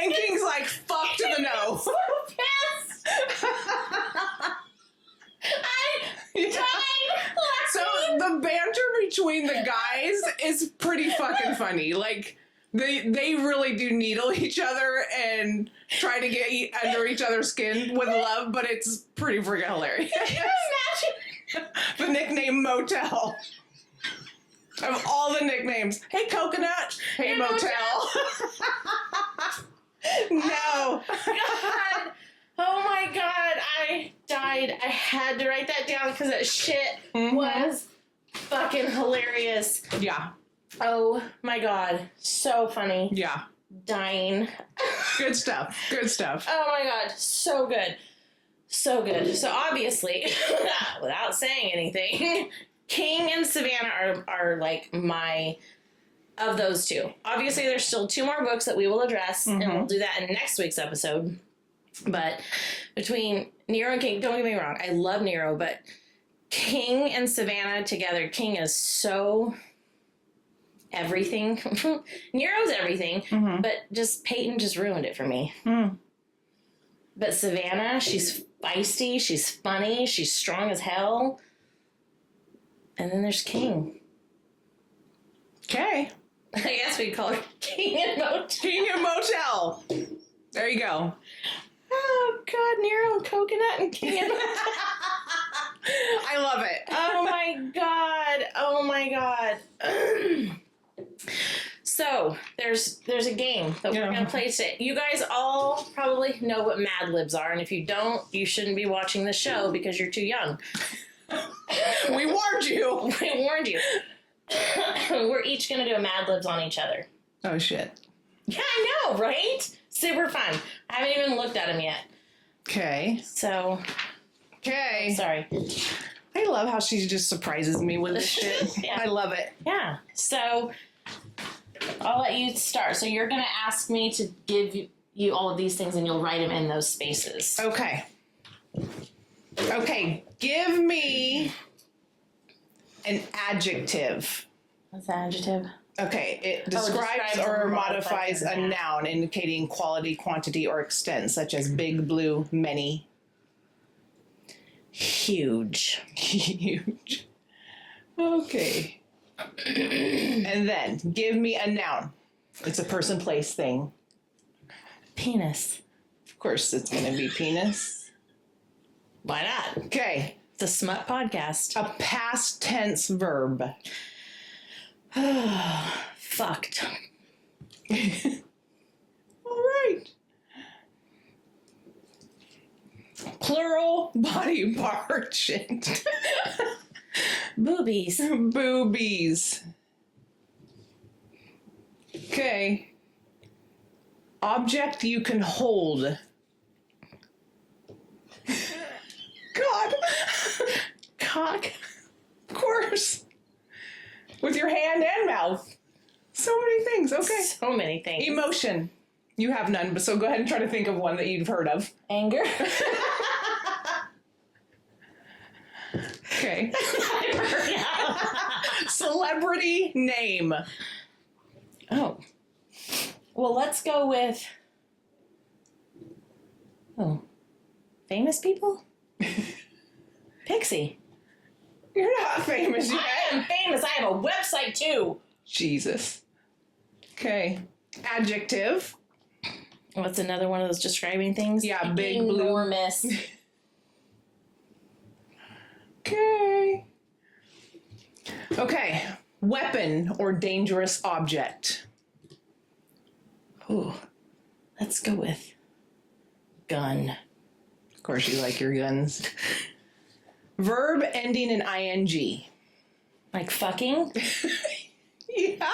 And King's like, fuck to the no. So pissed. I died So laughing. the banter between the guys is pretty fucking funny. Like, they really do needle each other and try to get under each other's skin with love, but it's pretty freaking hilarious. Can you imagine? The nickname Motel. Of all the nicknames. Hey, Coconut. Hey, Hey, Motel. No. God. Oh my God. I died. I had to write that down because that shit was fucking hilarious. Yeah. Oh my God. So funny. Yeah. Dying. Good stuff. Good stuff. Oh my God. So good. So good. So obviously, without saying anything, King and Savannah are like my, of those two. Obviously, there's still 2 more books that we will address, and we'll do that in next week's episode. But between Nero and King, don't get me wrong, I love Nero, but King and Savannah together, King is so everything. Nero's everything, but just Peyton just ruined it for me. But Savannah, she's feisty, she's funny, she's strong as hell. And then there's King. Okay. I guess we'd call her King and Motel. King and Motel. There you go. Oh, God, Nero and Coconut and King and Motel. I love it. Oh, my God. Oh, my God. So, there's a game that we're going to play today. You guys all probably know what Mad Libs are, and if you don't, you shouldn't be watching the show because you're too young. We warned you. We warned you. We're each going to do a Mad Libs on each other. Oh, shit. Yeah, I know, right? Super fun. I haven't even looked at them yet. Okay. So, Okay. sorry. I love how she just surprises me with this shit. Yeah. I love it. Yeah. So, I'll let you start. So, you're going to ask me to give you all of these things and you'll write them in those spaces. Okay. Okay. Give me an adjective. What's the adjective? Okay. It describes or modifies a noun indicating quality, quantity, or extent, such as big, blue, many. Huge. Huge. Okay. And then give me a noun. It's a person, place, thing. Penis. Of course, it's going to be penis. Why not? Okay. It's a smut podcast. A past tense verb. Fucked. All right. Plural body part. Shit. Boobies. Boobies. Okay. Object you can hold. God. Cock. Of course. With your hand and mouth. So many things. Okay. So many things. Emotion. You have none, but so go ahead and try to think of one that you've heard of. Anger. Okay. Celebrity name. Oh. Well, let's go with... Oh. Famous people? Pixie. You're not famous yet. I am famous. I have a website, too. Jesus. Okay. Adjective. What's another one of those describing things? Yeah, big, blue. Enormous. Okay. Okay. Weapon or dangerous object. Ooh. Let's go with gun. Of course, you like your guns. Verb ending in ing. Like fucking? Yeah.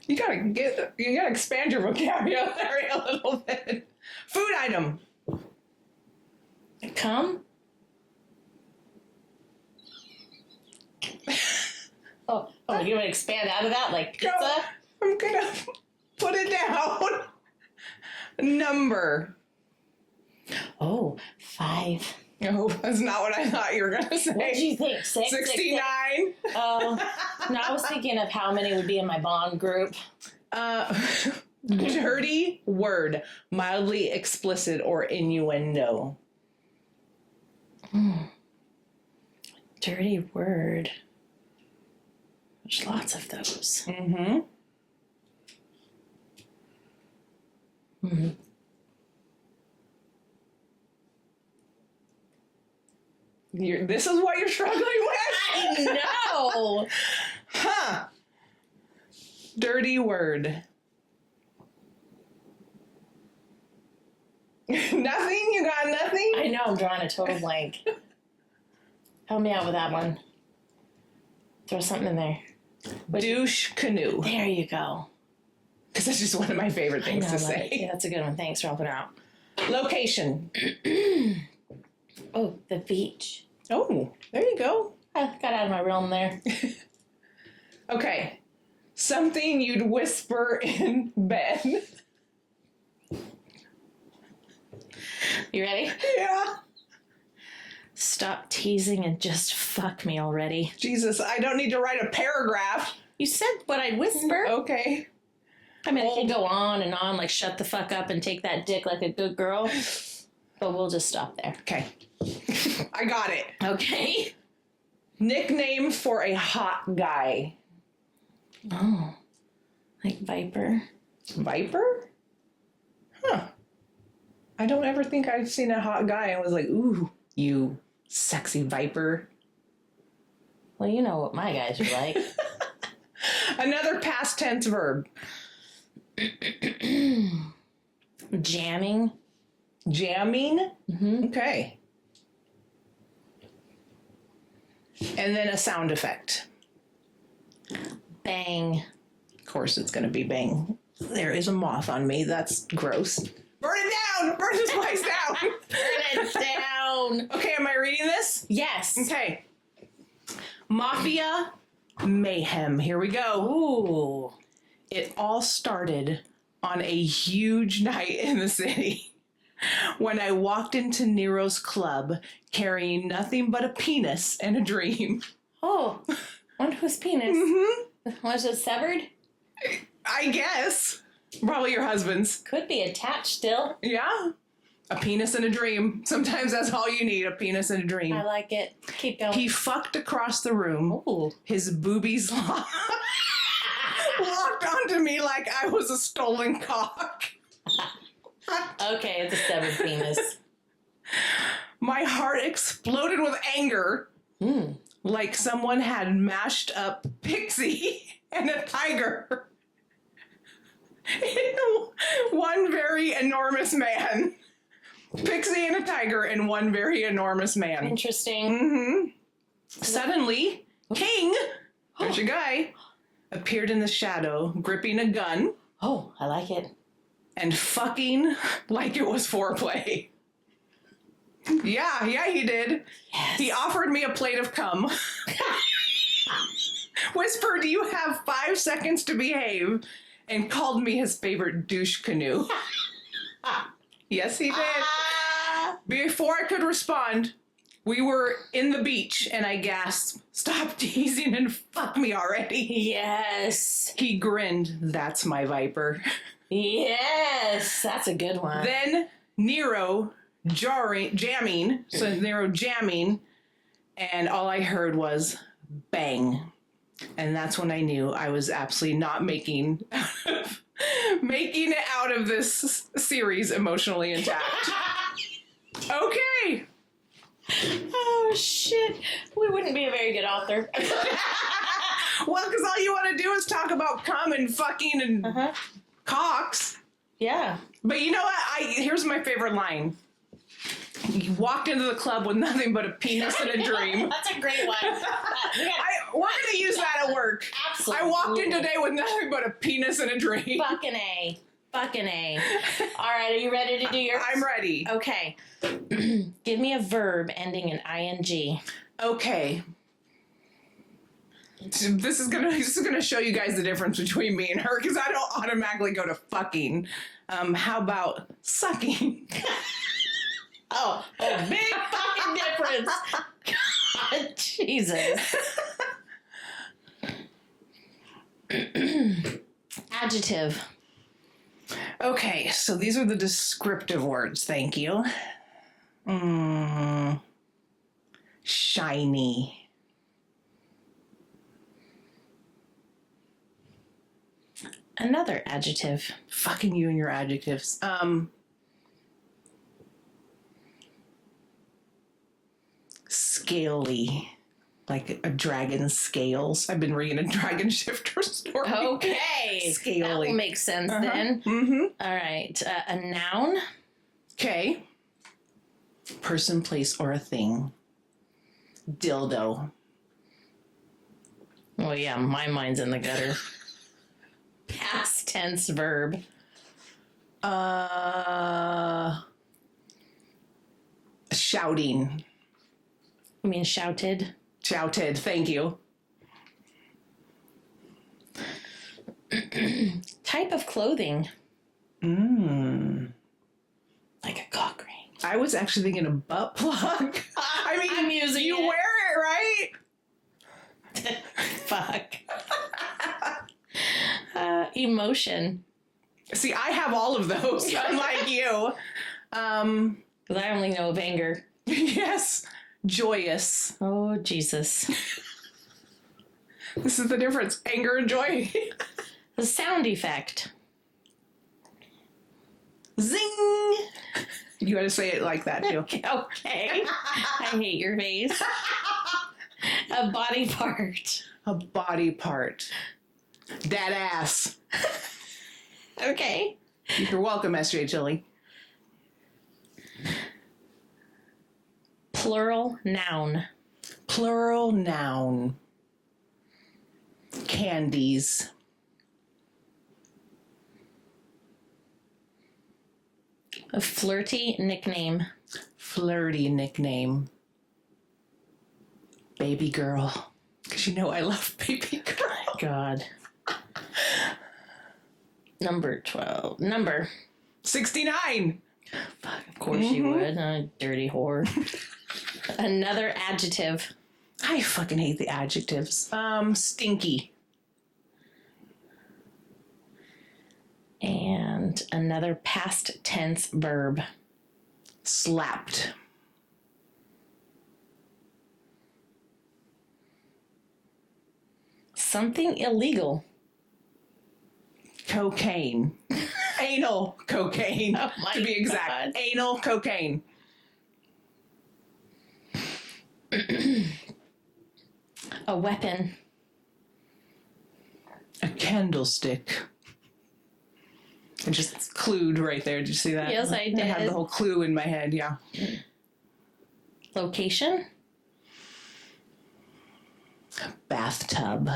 You gotta expand your vocabulary a little bit. Food item. Come? Oh, Oh, you want to expand out of that like pizza? No, I'm gonna put it down. Number. Oh, 5. No, that's not what I thought you were gonna say. What did you think? 6? 69. Oh, no, I was thinking of how many would be in my bond group. Dirty word, mildly explicit or innuendo. Dirty word. There's lots of those. Mm-hmm. This is what you're struggling with? I know. Huh. Dirty word. Nothing? You got nothing? I know, I'm drawing a total blank. Help me out with that one. Throw something in there. Douche canoe. There you go. Because that's just one of my favorite things to I love say. it. Yeah, that's a good one. Thanks for helping out. Location. Oh, the beach. Oh, there you go. I got out of my realm there. Okay. Something you'd whisper in bed. You ready? Yeah. Stop teasing and just fuck me already. Jesus, I don't need to write a paragraph. You said what I'd whisper. Okay. I mean, I can go on and on, like shut the fuck up and take that dick like a good girl. But we'll just stop there. Okay. I got it. Okay. Nickname for a hot guy. Oh. Like Viper. Viper? Huh. I don't ever think I've seen a hot guy and was like, ooh, you sexy Viper. Well, you know what my guys are like. Another past tense verb. Jamming. Jamming? Mm-hmm. Okay. And then a sound effect. Bang. Of course it's going to be bang. There is a moth on me. That's gross. Burn it down! Burn this place down! Burn it down. Okay, am I reading this? Yes. Okay. Mafia mayhem. Here we go. Ooh. It all started on a huge night in the city when I walked into Nero's club carrying nothing but a penis and a dream. Oh. Wonder whose penis. Mm-hmm. Was it severed? I guess. Probably your husband's. Could be attached still. Yeah. A penis and a dream. Sometimes that's all you need, a penis and a dream. I like it. Keep going. He fucked across the room. Ooh. His boobies locked onto me like I was a stolen cock. Okay, it's a severed penis. My heart exploded with anger. Like someone had mashed up Pixie and a tiger in one very enormous man. Pixie and a tiger and one very enormous man. Interesting. Mm-hmm. Suddenly, King, there's your guy, appeared in the shadow, gripping a gun Oh, I like it. and fucking like it was foreplay. Yeah, he did. Yes. He offered me a plate of cum. Whisper, do you have 5 seconds to behave? And called me his favorite douche canoe. Yes, he did. Before I could respond, we were in the beach and I gasped, stop teasing and fuck me already. Yes. He grinned, that's my Viper. Yes. That's a good one. Then Nero jamming, so Nero jamming, and all I heard was bang. And that's when I knew I was absolutely not making it out of this series emotionally intact. Okay. Oh, shit. We wouldn't be a very good author. Well, because all you want to do is talk about cum and fucking and cocks. Yeah. But you know what? Here's my favorite line. You walked into the club with nothing but a penis and a dream. That's a great one. We're going to use that at work. Absolutely. I walked in today with nothing but a penis and a dream. Fucking A. Fucking A. All right, are you ready to do yours? I'm ready. Okay. Give me a verb ending in ing. Okay. This is gonna show you guys the difference between me and her because I don't automatically go to fucking. How about sucking? Oh, big fucking difference. God, Jesus. Adjective. Okay, so these are the descriptive words. Thank you. Shiny. Another adjective. Fucking you and your adjectives. Scaly. Like a dragon's scales. I've been reading a dragon shifter story. Okay. Scaly. That will make sense then. Mm-hmm. All right. A noun. Okay. Person, place, or a thing. Dildo. Oh, yeah. My mind's in the gutter. Past tense verb. Shouting. I mean, shouted. Shouted. Thank you. Type of clothing. Like a cock ring. I was actually thinking a butt plug. I mean, I'm using you it. wear it, right? Fuck. Emotion. See, I have all of those, unlike you. Because I only know of anger. Yes. Joyous. Oh, Jesus. This is the difference. Anger and joy. The sound effect. Zing. You gotta say it like that, too. Okay. I hate your face. A body part. A body part. That ass. Okay. You're welcome, SJ Chili. Plural noun. Plural noun. Candies. A flirty nickname. Flirty nickname. Baby girl. Because you know I love baby girl. God. Number 12. Number. 69. Fuck, of course you would. Dirty whore. Another adjective. I fucking hate the adjectives. Stinky. And another past tense verb. Slapped. Something illegal. Cocaine. Anal cocaine, Oh my to be exact. God. Anal cocaine. A weapon. A candlestick. I just clued right there. Did you see that? Yes, I I did. have the whole clue in my head, yeah. Location. Bathtub.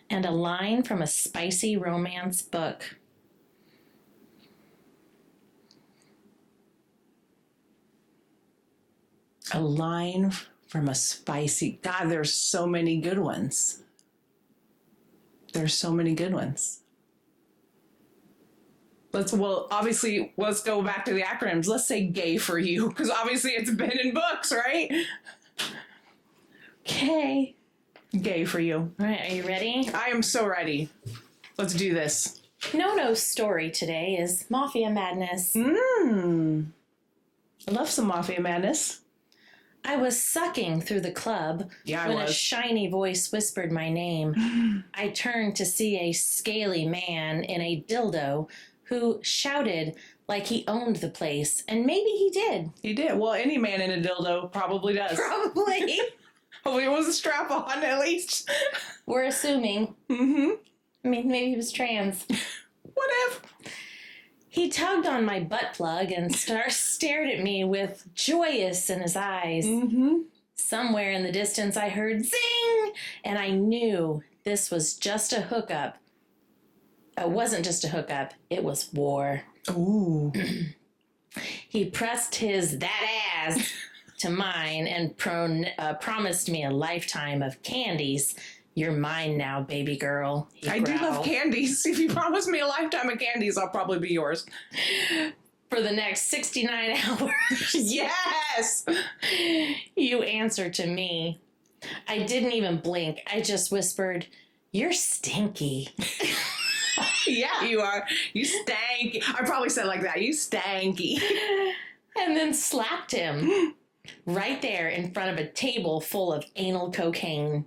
And a line from a spicy romance book. A line from a spicy... God, there's so many good ones. There's so many good ones. Obviously, let's go back to the acronyms. Let's say gay for you, because obviously it's been in books, right? Okay. Gay for you. All right, are you ready? I am so ready. Let's do this. No-No's story today is Mafia Madness. I love some Mafia Madness. I was sucking through the club when a shiny voice whispered my name. I turned to see a scaly man in a dildo who shouted like he owned the place. And maybe he did. He did. Well, any man in a dildo probably does. Probably. Hopefully it was a strap on at least. We're assuming. I mean, maybe he was trans. What if? He tugged on my butt plug and stared at me with joyous in his eyes. Somewhere in the distance, I heard zing, and I knew this was just a hookup. It wasn't just a hookup, it was war. Ooh. He pressed his that ass to mine and promised me a lifetime of candies. You're mine now, baby girl. I do love candies. If you promise me a lifetime of candies, I'll probably be yours. For the next 69 hours. Yes! You answer to me. I didn't even blink. I just whispered, you're stinky. Yeah, you are. You stanky. I probably said it like that. You stanky. And then slapped him right there in front of a table full of anal cocaine.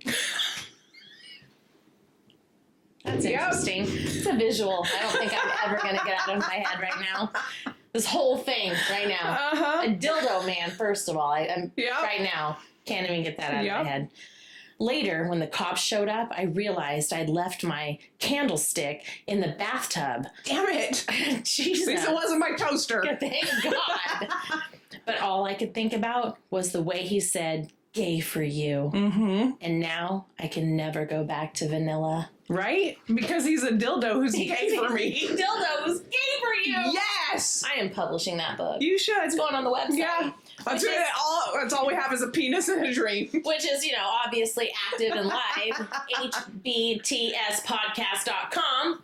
That's interesting. It's a visual. I don't think I'm ever going to get out of my head right now. This whole thing right now. A dildo man, first of all. I'm right now. Can't even get that out of my head. Later, when the cops showed up, I realized I'd left my candlestick in the bathtub. Damn it. Jesus. At least it wasn't my toaster. Thank God. But all I could think about was the way he said, gay for you. Mm-hmm. And now I can never go back to vanilla. Right? Because he's a dildo who's gay for me. Dildo who's gay for you. Yes! I am publishing that book. You should. It's going on the website. Yeah. That's all we have is a penis and a dream. Which is, obviously active and live. hbtspodcast.com.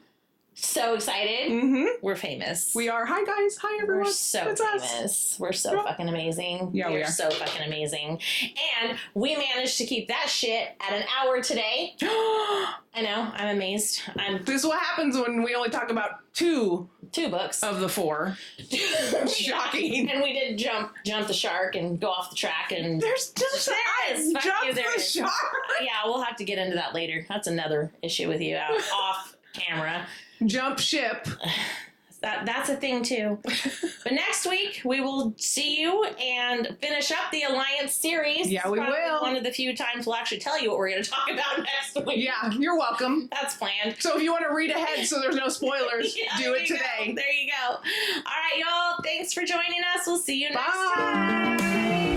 So excited. Mm-hmm. We're famous. We are. Hi, guys. Hi, everyone. We're so it's famous. Us. We're so fucking amazing. Yeah, we are. So fucking amazing. And we managed to keep that shit at an hour today. I know. I'm amazed. This is what happens when we only talk about two books of the 4. Shocking. And we did jump the shark and go off the track. And there's just jump the shark. Yeah, we'll have to get into that later. That's another issue with you off camera. Jump ship. That's a thing too. But next week we will see you and finish up the Alliance series. Yeah, we will. One of the few times we'll actually tell you what we're going to talk about next week. Yeah, you're welcome. That's planned. So if you want to read ahead so there's no spoilers, do it today. There you go. All right, y'all. Thanks for joining us. We'll see you next Bye. time.